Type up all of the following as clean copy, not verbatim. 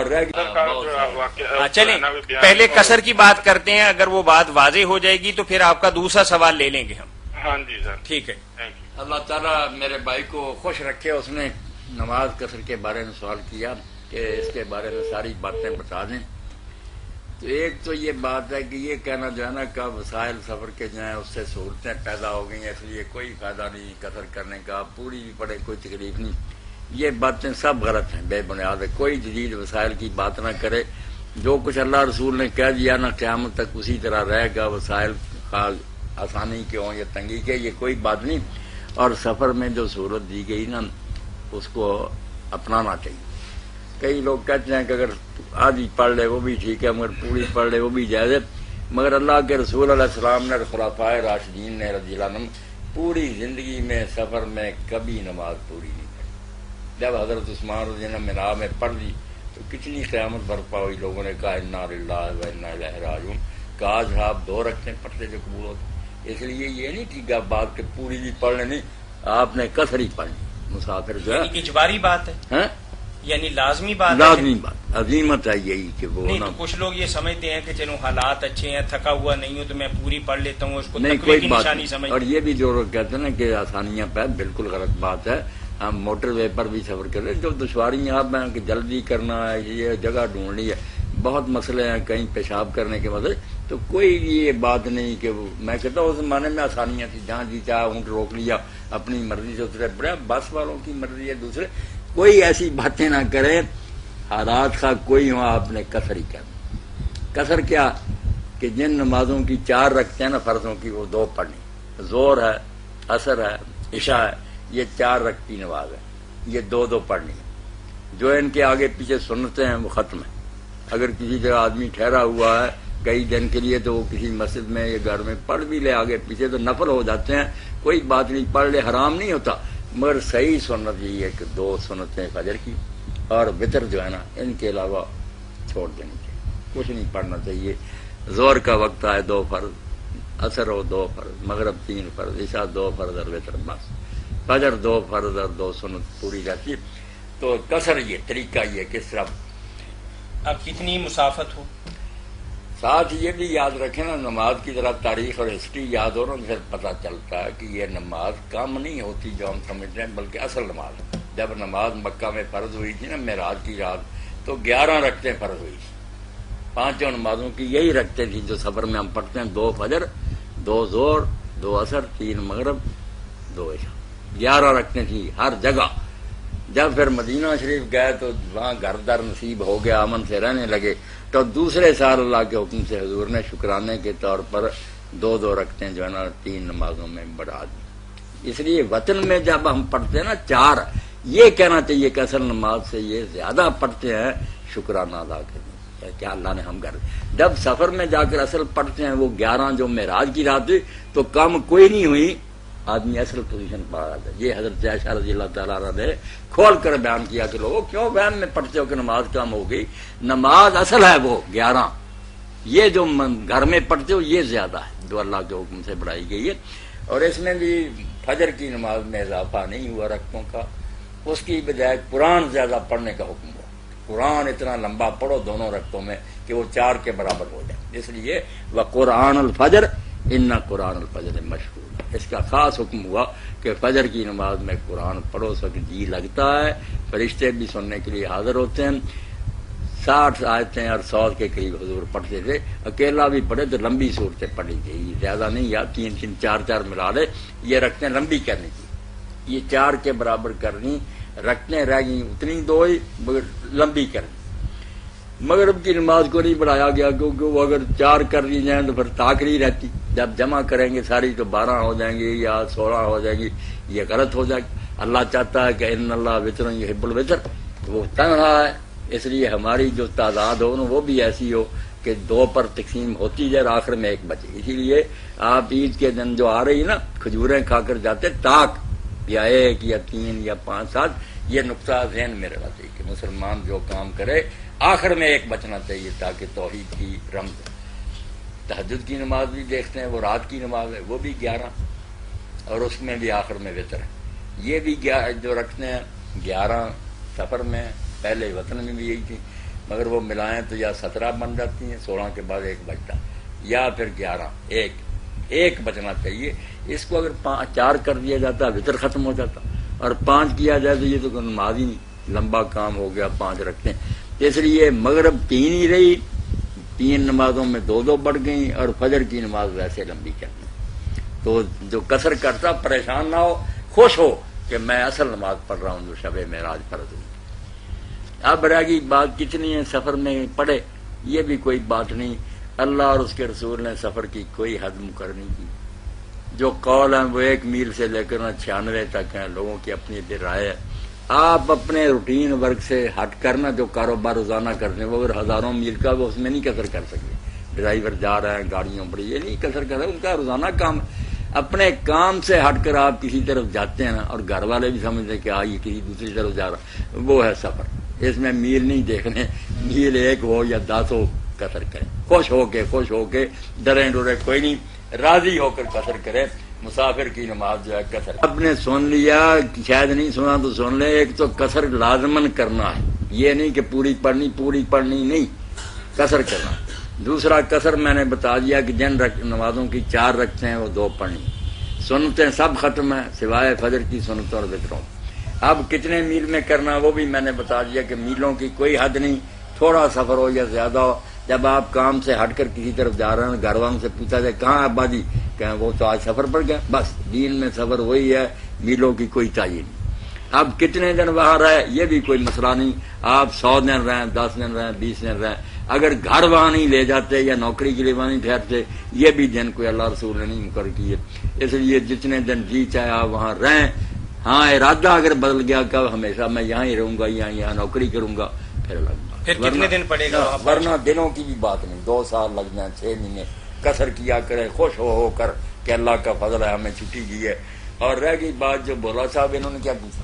رہ گیا. چلیں پہلے قصر کی بات کرتے ہیں، اگر وہ بات واضح ہو جائے گی تو پھر آپ کا دوسرا سوال لے لیں گے ہم. ہاں جی سر ٹھیک ہے. اللہ تعالیٰ میرے بھائی کو خوش رکھے. اس نے نماز قصر کے بارے میں سوال کیا کہ اس کے بارے میں ساری باتیں بتا دیں. تو ایک تو یہ بات ہے کہ یہ کہنا جو ہے نا کہ وسائل سفر کے جو ہیں اس سے سہولتیں پیدا ہو گئی ہیں اس لیے کوئی فائدہ نہیں قصر کرنے کا، پوری بھی پڑے کوئی تکلیف نہیں. یہ باتیں سب غلط ہیں، بے بنیاد ہے. کوئی جدید وسائل کی بات نہ کرے. جو کچھ اللہ رسول نے کہہ دیا نا قیامت تک اسی طرح رہے گا. وسائل خاص آسانی کے ہوں یا تنگی کے یہ کوئی بات نہیں. اور سفر میں جو سہولت دی گئی نا اس کو اپنانا چاہیے. کئی لوگ کہتے ہیں کہ اگر آدھی پڑھ لے وہ بھی ٹھیک ہے مگر پوری پڑھ لے وہ بھی جائز ہے. مگر اللہ کے رسول علیہ السلام نے خلفائے راشدین نے رضی اللہ عنہم پوری زندگی میں سفر میں کبھی نماز پوری نہیں پڑھی. جب حضرت عثمان رضی اللہ عنہ مینا میں پڑھ لی تو کتنی قیامت برپا ہوئی. لوگوں نے کہا انا للہ و انا الیہ راجعون. کاش آپ 2 رکھتے پڑھتے جو قبول ہوتے. اس لیے یہ نہیں ٹھیک ہے بات کہ پوری بھی پڑھ لیں، آپ نے قصر ہی پڑھ لی. مسافر جو ہے اجباری بات ہے، یعنی لازمی بات ہے. لازمی بات عظیمت ہے یہی کہ وہ نہیں تو کچھ لوگ یہ سمجھتے ہیں کہ چلو حالات اچھے ہیں تھکا ہوا نہیں ہوں تو میں پوری پڑھ لیتا ہوں، اس کو نہیں تقوی کوئی کی بات نشانی نہیں. سمجھ. اور یہ بھی جو لوگ کہتے ہیں نا کہ آسانیاں پہ بالکل غلط بات ہے. ہم موٹر وے پر بھی سفر کر رہے ہیں جو دشواریاں اب ہیں کہ جلدی کرنا ہے، یہ جگہ ڈھونڈنی ہے، بہت مسئلے ہیں، کہیں پیشاب کرنے کے مسئلے. تو کوئی یہ بات نہیں کہ میں کہتا ہوں اس زمانے میں آسانیاں تھیں، جہاں جی چاہے اونٹ روک لیا اپنی مرضی سے اترے. بڑے بس والوں کی مرضی ہے. دوسرے کوئی ایسی باتیں نہ کریں. حالات کا کوئی ہو آپ نے قصر ہی کرنا. قصر کیا کہ جن نمازوں کی 4 رکھتے ہیں نا فرضوں کی وہ 2 پڑھنی. زور ہے، عصر ہے، عشاء ہے، یہ 4 رکعتی نماز ہے، یہ 2 پڑھنی ہے. جو ان کے آگے پیچھے سنتے ہیں وہ ختم ہے. اگر کسی جگہ آدمی ٹھہرا ہوا ہے کئی دن کے لیے تو وہ کسی مسجد میں یا گھر میں پڑھ بھی لے آگے پیچھے تو نفل ہو جاتے ہیں، کوئی بات نہیں، پڑھ لے، حرام نہیں ہوتا. مگر صحیح سنت یہی ہے کہ 2 سنتیں فجر کی اور وطر جو ہے نا ان کے علاوہ چھوڑ دینی چاہیے، کچھ نہیں پڑھنا چاہیے. زور کا وقت آئے 2 فرض، عصر ہو 2 فرض، مغرب 3 فرض، عشاء 2 فرض اور وطر بس. فجر 2 فرض اور 2 سنت پوری رہتی ہے. تو قصر یہ طریقہ یہ کس طرح. اب کتنی مسافت ہو. ساتھ یہ بھی یاد رکھیں نا نماز کی ذرا تاریخ اور ہسٹری یاد ہو نا پھر پتہ چلتا ہے کہ یہ نماز کم نہیں ہوتی جو ہم سمجھتے ہیں بلکہ اصل نماز. جب نماز مکہ میں فرض ہوئی تھی نا معراج کی رات تو 11 رکعتیں فرض ہوئی تھی. 5 نمازوں کی یہی رکھتے تھی جو سفر میں ہم پڑھتے ہیں. 2 فجر، 2 زور، 2 عصر، 3 مغرب، 2 عشاء. 11 رکھتے تھی ہر جگہ. جب پھر مدینہ شریف گئے تو وہاں گھر در نصیب ہو گیا، امن سے رہنے لگے تو دوسرے سال اللہ کے حکم سے حضور نے شکرانے کے طور پر 2 رکھتے جو ہے نا 3 نمازوں میں بڑھا دی. اس لیے وطن میں جب ہم پڑھتے ہیں نا 4 یہ کہنا چاہیے کہ اصل نماز سے یہ زیادہ پڑھتے ہیں شکرانہ ادا کرنے کیا اللہ نے ہم کر. جب سفر میں جا کر اصل پڑھتے ہیں وہ 11 جو معراج کی رات ہوئی تو کم کوئی نہیں ہوئی، آدمی اصل پوزیشن پا رہا تھا. یہ حضرت عائشہ رضی اللہ تعالیٰ عنہ نے کھول کر بیان کیا کہ لوگوں کیوں وہم میں پڑھتے ہو کہ نماز کم ہو گئی. نماز اصل ہے وہ 11، یہ جو گھر میں پڑھتے ہو یہ زیادہ ہے جو اللہ کے حکم سے بڑھائی گئی ہے. اور اس میں بھی فجر کی نماز میں اضافہ نہیں ہوا رکعتوں کا، اس کی بجائے قرآن زیادہ پڑھنے کا حکم ہوا. قرآن اتنا لمبا پڑھو دونوں رکعتوں میں کہ وہ 4 کے برابر ہو جائے. اس لیے وقرآن الفجر ان قرآن الفجر مشہور. اس کا خاص حکم ہوا کہ فجر کی نماز میں قرآن پڑھو. اس وقت جی لگتا ہے، فرشتے بھی سننے کے لیے حاضر ہوتے ہیں. 60 آیتیں اور 100 کے قریب حضور پڑھتے تھے. اکیلا بھی پڑھے تو لمبی صورتیں پڑھی گئی، زیادہ نہیں، یا 3 4 ملا لے. یہ رکھتے لمبی کرنی تھی، یہ 4 کے برابر کرنی. رکھتے رہ گئی اتنی 2 ہی مگر لمبی کرنی. مغرب کی نماز کو نہیں بڑھایا گیا کیونکہ وہ اگر 4 کر لی جائیں تو پھر تاخری رہتی. جب جمع کریں گے ساری تو 12 ہو جائیں گی یا 16 ہو جائیں گی، یہ غلط ہو جائے گی. اللہ چاہتا ہے کہ ان اللہ وطر یحب الوطر، وہ تنگ رہا ہے. اس لیے ہماری جو تعداد ہو وہ بھی ایسی ہو کہ 2 پر تقسیم ہوتی جائے اور آخر میں 1 بچے. اسی لیے آپ عید کے دن جو آ رہی نا کھجوریں کھا کر جاتے تاک یا 1 یا 3 یا 5 7، یہ نقطہ ذہن میں رہنا چاہیے کہ مسلمان جو کام کرے آخر میں 1 بچنا چاہیے تاکہ توحید کی رمز. تہجد کی نماز بھی دیکھتے ہیں وہ رات کی نماز ہے، وہ بھی 11 اور اس میں بھی آخر میں وطر ہے. یہ بھی جو رکھتے ہیں 11 سفر میں، پہلے وطن میں بھی یہی تھی. مگر وہ ملائیں تو یا 17 بن جاتی ہیں، 16 کے بعد 1 بجتا، یا پھر 11، ایک بچنا چاہیے۔ اس کو اگر 4 کر دیا جاتا وطر ختم ہو جاتا، اور 5 کیا جائے تو یہ تو نماز ہی نہیں، لمبا کام ہو گیا، 5 رکھتے ہیں۔ اس لیے مغرب 3 ہی رہی، 3 نمازوں میں 2 بڑھ گئیں، اور فجر کی نماز ویسے لمبی چلتی۔ تو جو قصر کرتا پریشان نہ ہو، خوش ہو کہ میں اصل نماز پڑھ رہا ہوں جو شب معراج فرض ہوئی۔ اب رہ گئی بات کتنی ہے سفر میں پڑھے، یہ بھی کوئی بات نہیں، اللہ اور اس کے رسول نے سفر کی کوئی حد مقرر نہیں کی۔ جو قول ہیں وہ 1 میل سے لے کر 96 تک ہیں، لوگوں کی اپنی اپنی رائے ہے۔ آپ اپنے روٹین ورک سے ہٹ کرنا، جو کاروبار روزانہ کرتے ہیں وہ اگر 1000 میل کا وہ اس میں نہیں قصر کر سکتے۔ ڈرائیور جا رہے ہیں گاڑیوں پر، یہ نہیں قصر کر رہے، ان کا روزانہ کام ہے۔ اپنے کام سے ہٹ کر آپ کسی طرف جاتے ہیں نا، اور گھر والے بھی سمجھتے ہیں کہ یہ کسی دوسری طرف جا رہا، وہ ہے سفر۔ اس میں میل نہیں دیکھنے، میل 1 ہو یا 10 ہو، قصر کریں، خوش ہو کے ڈرے ڈرے کوئی نہیں، راضی ہو کر قصر کرے۔ مسافر کی نماز جو ہے قصر، آپ نے سن لیا، شاید نہیں سنا تو سن لے، ایک تو قصر لازمن کرنا ہے، یہ نہیں کہ پوری پڑھنی نہیں، قصر کرنا۔ دوسرا قصر میں نے بتا دیا کہ جن نمازوں کی 4 رکھتے ہیں وہ 2 پڑھنی، سنتیں سب ختم ہیں سوائے فجر کی سنتوں اور وطروں۔ اب کتنے میل میں کرنا وہ بھی میں نے بتا دیا کہ میلوں کی کوئی حد نہیں، تھوڑا سفر ہو یا زیادہ ہو۔ جب آپ کام سے ہٹ کر کسی طرف جا رہے ہیں، گھر والوں سے پوچھا جائے کہاں ابا جی، کہ وہ تو آج سفر پر گئے، بس دین میں سفر وہی ہے، میلوں کی کوئی تعین نہیں۔ اب کتنے دن وہاں رہے یہ بھی کوئی مسئلہ نہیں، آپ 100 دن رہیں، 10 دن رہیں، 20 دن رہیں، اگر گھر وہاں نہیں لے جاتے یا نوکری کے لیے وہاں نہیں ٹھہرتے، یہ بھی دن کوئی اللہ رسول نے نہیں مقرر کیے۔ اس لیے جتنے دن جی چاہے آپ وہاں رہیں، ہاں ارادہ اگر بدل گیا کہ ہمیشہ میں یہاں ہی رہوں گا یا یہاں نوکری کروں گا، پھر الگ بات۔ پھر کتنے دن پڑے گا؟ ورنہ دنوں کی بھی بات نہیں، 2 سال لگ جائیں، 6 مہینے، قصر کیا کرے خوش ہو کر کہ اللہ کا فضل ہے ہمیں چھٹی دی ہے۔ اور رہ گئی بات جو بولا صاحب، انہوں نے کیا پوچھا؟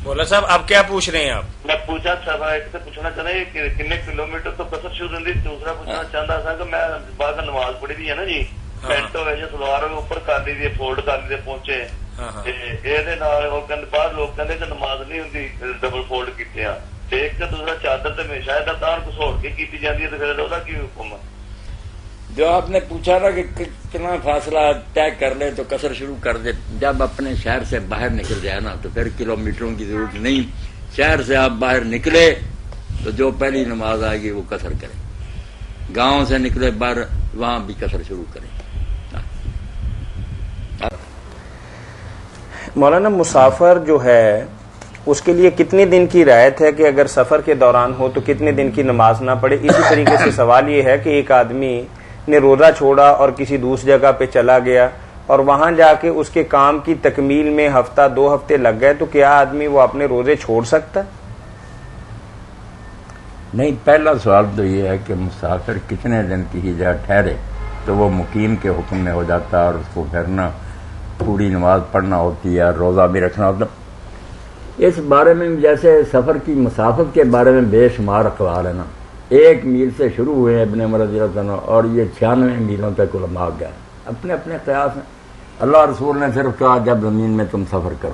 بولا صاحب آپ کیا پوچھ رہے ہیں؟ آپ میں پوچھا ایک سے پوچھنا چاہتا کہ کتنے کلومیٹر تو قصر شروع ہوتی۔ دوسرا پوچھنا چاہتا تھا کہ میں بعد نماز پڑھی دی ہے نا جی، پینٹ ہوئے جو سلوار ہوئے اوپر کر لی دی، فولڈ کر لی پہنچے، بعض لوگ کہتے کہ نماز نہیں ہوتی ڈبل فولڈ کیتے ہیں، ایک تو دوسرا چادر تو ہمیشہ تار کسوڑ کے کی جاتی ہے، تو پھر وہ کی حکم ہے؟ جو آپ نے پوچھا نا کہ کتنا فاصلہ طے کر لے تو قصر شروع کر دے، جب اپنے شہر سے باہر نکل جائے نا تو پھر کلومیٹروں کی ضرورت نہیں، شہر سے آپ باہر نکلے تو جو پہلی نماز آئے گی وہ قصر کرے، گاؤں سے نکلے باہر وہاں بھی قصر شروع کریں۔ مولانا مسافر جو ہے اس کے لیے کتنے دن کی رعایت ہے کہ اگر سفر کے دوران ہو تو کتنے دن کی نماز نہ پڑھے؟ اسی طریقے سے سوال یہ ہے کہ ایک آدمی نے روزہ چھوڑا اور کسی دوسری جگہ پہ چلا گیا اور وہاں جا کے اس کے کام کی تکمیل میں ہفتہ 2 ہفتے لگ گئے، تو کیا آدمی وہ اپنے روزے چھوڑ سکتا ہے؟ نہیں، پہلا سوال تو یہ ہے کہ مسافر کتنے دن کی جگہ ٹھہرے تو وہ مقیم کے حکم میں ہو جاتا ہے، اور اس کو پھر نہ پوری نماز پڑھنا ہوتی ہے، روزہ بھی رکھنا ہوتا ہے۔ اس بارے میں جیسے سفر کی مسافت کے بارے میں بے شمار اقوال ہے نا، 1 میل سے شروع ہوئے ابن عمر رضی اللہ عنہ اور یہ 96 میلوں تک علماء گئے، اپنے اپنے قیاس ہیں۔ اللہ رسول نے صرف کہا جب زمین میں تم سفر کرو،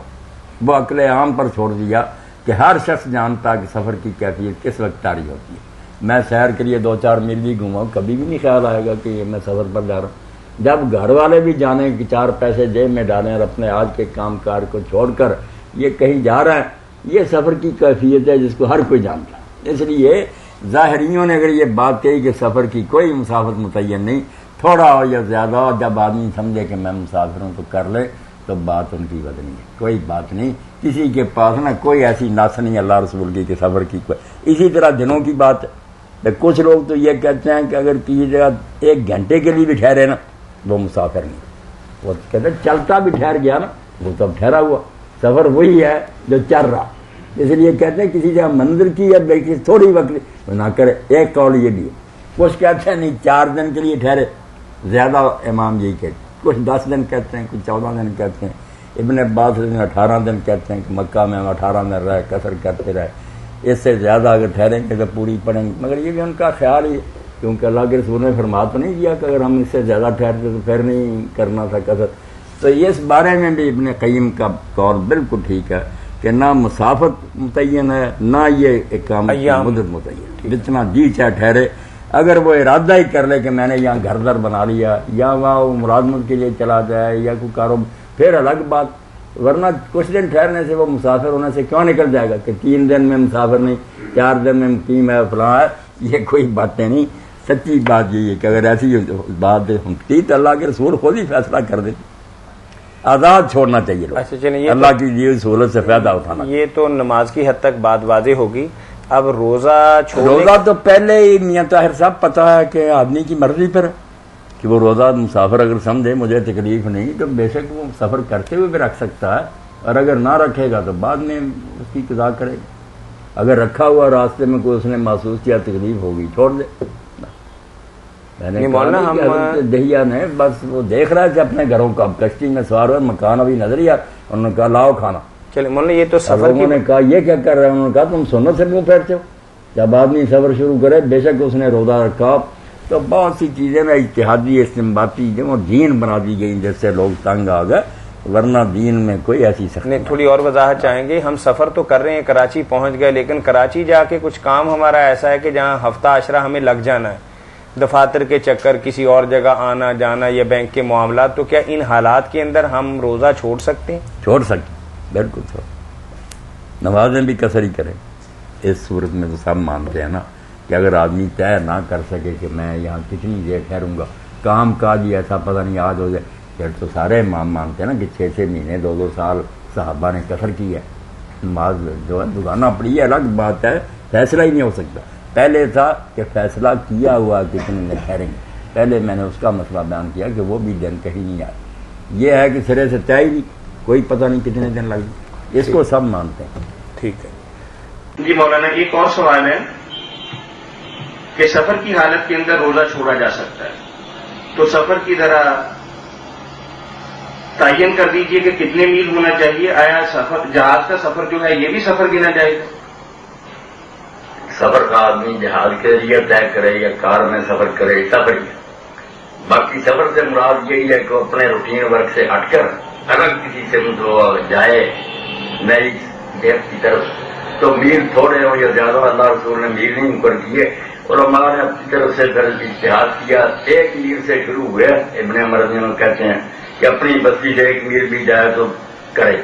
وہ عقل عام پر چھوڑ دیا کہ ہر شخص جانتا کہ سفر کی کیفیت کس وقت طاری ہوتی ہے۔ میں سیر کے لیے 2-4 میل بھی گھوما، کبھی بھی نہیں خیال آئے گا کہ میں سفر پر جا رہا ہوں۔ جب گھر والے بھی جانے کہ 4 پیسے جیب میں ڈالیں اور اپنے آج کے کام کار کو چھوڑ کر یہ کہیں جا رہا ہے، یہ سفر کی کیفیت ہے جس کو ہر کوئی جانتا ہے۔ اس لیے ظاہریوں نے اگر یہ بات کہی کہ سفر کی کوئی مسافت متعین نہیں، تھوڑا ہو یا زیادہ ہو، جب آدمی سمجھے کہ میں مسافر ہوں تو کر لے، تو بات ان کی بد نہیں ہے، کوئی بات نہیں، کسی کے پاس نا کوئی ایسی نس نہیں اللہ رسول کی کہ سفر کی کوئی۔ اسی طرح دنوں کی بات ہے، کچھ لوگ تو یہ کہتے ہیں کہ اگر کسی جگہ 1 گھنٹے کے لیے بھی ٹھہرے نا وہ مسافر نہیں، وہ کہتے ہیں چلتا بھی ٹھہر گیا نا وہ تو اب ٹھہرا ہوا، سفر وہی ہے جو چل رہا۔ اس لیے کہتے ہیں کسی جگہ منظر کی یا بیٹھی تھوڑی وقت نہ کرے۔ ایک قول یہ بھی ہے، کچھ کہتے ہیں نہیں 4 دن کے لیے ٹھہرے، زیادہ امام یہی کہتے ہیں، کچھ 10 دن کہتے ہیں، کچھ 14 دن کہتے ہیں، ابن عباس 18 دن کہتے ہیں کہ مکہ میں ہم 18 دن رہے، قصر کرتے رہے، اس سے زیادہ اگر ٹھہریں گے تو پوری پڑیں گے، مگر یہ بھی ان کا خیال ہی ہے، کیونکہ اللہ کے رسول نے فرما تو نہیں دیا کہ اگر ہم اس سے زیادہ ٹھہرتے تو پھر نہیں کرنا تھا قصر۔ تو اس بارے میں بھی ابن قیم کا قول بالکل ٹھیک ہے کہ نہ مسافت متعین ہے نہ یہ اقامت کی مدت متعین، جتنا جی چاہے ٹھہرے. اگر وہ ارادہ ہی کر لے کہ میں نے یہاں گھر در بنا لیا یا وہاں وہ ملازمت کے لیے چلا جائے یا کوئی کاروبار، پھر الگ بات. ورنہ کچھ دن ٹھہرنے سے وہ مسافر ہونے سے کیوں نکل جائے گا کہ 3 دن میں مسافر نہیں، 4 دن میں مقیم ہے فلاں ہے. یہ کوئی باتیں نہیں. سچی بات یہی ہے کہ اگر ایسی بات ہوتی تو اللہ کے رسول خود ہی فیصلہ کر دیتے. آزاد چھوڑنا چاہیے لوگ. اچھا چلیں، اللہ کی دی سہولت سے فائدہ اٹھانا. یہ تو نماز کی حد تک بات واضح ہوگی. اب روزہ روزہ تو پہلے ہی میاں طاہر صاحب پتا ہے کہ آدمی کی مرضی پر ہے کہ وہ روزہ مسافر اگر سمجھے مجھے تکلیف نہیں تو بے شک وہ سفر کرتے ہوئے بھی رکھ سکتا ہے، اور اگر نہ رکھے گا تو بعد میں اس کی قضا کرے گا. اگر رکھا ہوا راستے میں کوئی اس نے محسوس کیا تکلیف ہوگی چھوڑ دے. میں نے دہیا نے بس وہ دیکھ رہا ہے کہ اپنے گھروں کا کشتی میں سوار ہوا مکان ابھی نظر ہی آ، انہوں نے کہا لاؤ کھانا. چلے مولانا یہ تو سفر انہوں نے کہا یہ کیا کر رہے ہیں؟ انہوں نے کہا تم سنت سے کیوں پھیرتے ہو؟ جب آدمی سفر شروع کرے بے شک اس نے روزہ رکھا تو بہت سی چیزیں نا اجتہادی استنباطی جو وہ دین بنا دی گئی جس سے لوگ تنگ آ گئے، ورنہ دین میں کوئی ایسی سختی نہیں. تھوڑی اور وضاحت چاہیں گے. ہم سفر تو کر رہے ہیں، کراچی پہنچ گئے، لیکن کراچی جا کے کچھ کام ہمارا ایسا ہے کہ جہاں ہفتہ عشرہ ہمیں لگ جانا ہے، دفاتر کے چکر، کسی اور جگہ آنا جانا یا بینک کے معاملات، تو کیا ان حالات کے اندر ہم روزہ چھوڑ سکتے ہیں؟ چھوڑ سکتے، بالکل چھوڑ. نمازیں بھی قصر ہی کریں. اس صورت میں تو سب مانتے ہیں نا کہ اگر آدمی طے نہ کر سکے کہ میں یہاں کتنی دیر ٹھہروں گا، کام کاج ہی ایسا پتہ نہیں آج ہو جائے، پھر تو سارے امام مانتے ہیں نا کہ 6 مہینے 2 سال صحابہ نے قصر کی ہے. نماز جو ہے دگانا پڑی ہے، الگ بات ہے، فیصلہ ہی نہیں ہو سکتا. پہلے تھا کہ فیصلہ کیا ہوا کتنے دن ٹھہریں گے، پہلے میں نے اس کا مسئلہ بیان کیا کہ وہ بھی دن کہیں نہیں آئے. یہ ہے کہ سرے سے طے ہی نہیں، کوئی پتہ نہیں کتنے دن لگ گئے. اس کو سب مانتے ہیں. ٹھیک ہے جی مولانا، ایک اور سوال ہے کہ سفر کی حالت کے اندر روزہ چھوڑا جا سکتا ہے، تو سفر کی ذرا تعین کر دیجئے کہ کتنے میل ہونا چاہیے. آیا سفر جہاز کا سفر جو ہے یہ بھی سفر گنا جائے گا؟ سفر کا آدمی جہاز کے ذریعے طے کرے یا کار میں سفر کرے، سفر ہی. باقی سفر سے مراد یہی ہے کہ اپنے روٹین ورک سے ہٹ کر الگ کسی سے جائے نئی دیکھ کی طرف، تو میل تھوڑے ہوں یا زیادہ اللہ رسول نے میل نہیں مقرر کیے، اور ہمارے اپنی طرف سے پھر اتحاد کیا. 1 میل سے شروع ہوئے. ابن عمر کہتے ہیں کہ اپنی بستی سے 1 میل بھی جائے تو کرے.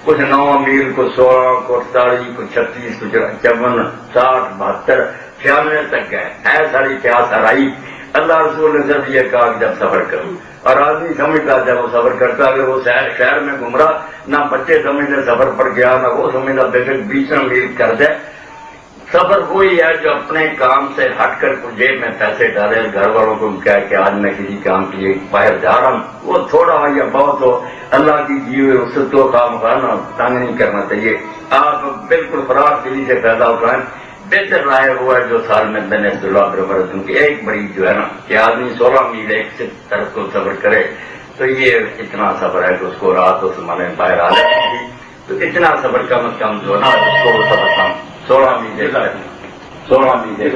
کچھ 9 میل، کو 16، کو 48، کو 36، کو 54، 60، 72، 96 تک گئے. ایسا اتحاد ہرائی. اللہ رسول نے صرف یہ کہا کہ جب سفر کروں، اور آدمی سمجھتا جب وہ سفر کرتا اگر وہ شہر میں گھوم رہا، نہ بچے سمجھتے سفر پر گیا، نہ وہ سمجھتا بے شک 20 میل کر دے. سفر وہی ہے جو اپنے کام سے ہٹ کر جیب میں پیسے ڈالے، گھر والوں کو کہے کہ آج میں کسی کام کے لیے باہر جا رہا ہوں، وہ تھوڑا ہو یا بہت ہو، اللہ کی دی ہوئی اس کو کام کرنا تنگ نہیں کرنا چاہیے. آپ بالکل فرار دلی سے پیدا اٹھائیں. بہتر رائے ہوا ہے جو سال میں میں نے عبداللہ بربر کی ایک بڑی جو ہے نا کہ آدمی 16 میل ایک سے طرف کو سفر کرے، تو یہ اتنا سفر ہے کہ اس کو رات اس زمانے میں باہر آ جائے گی. تو اتنا سفر کم از کم جو ہے نا اس کو سفر کم 16 میل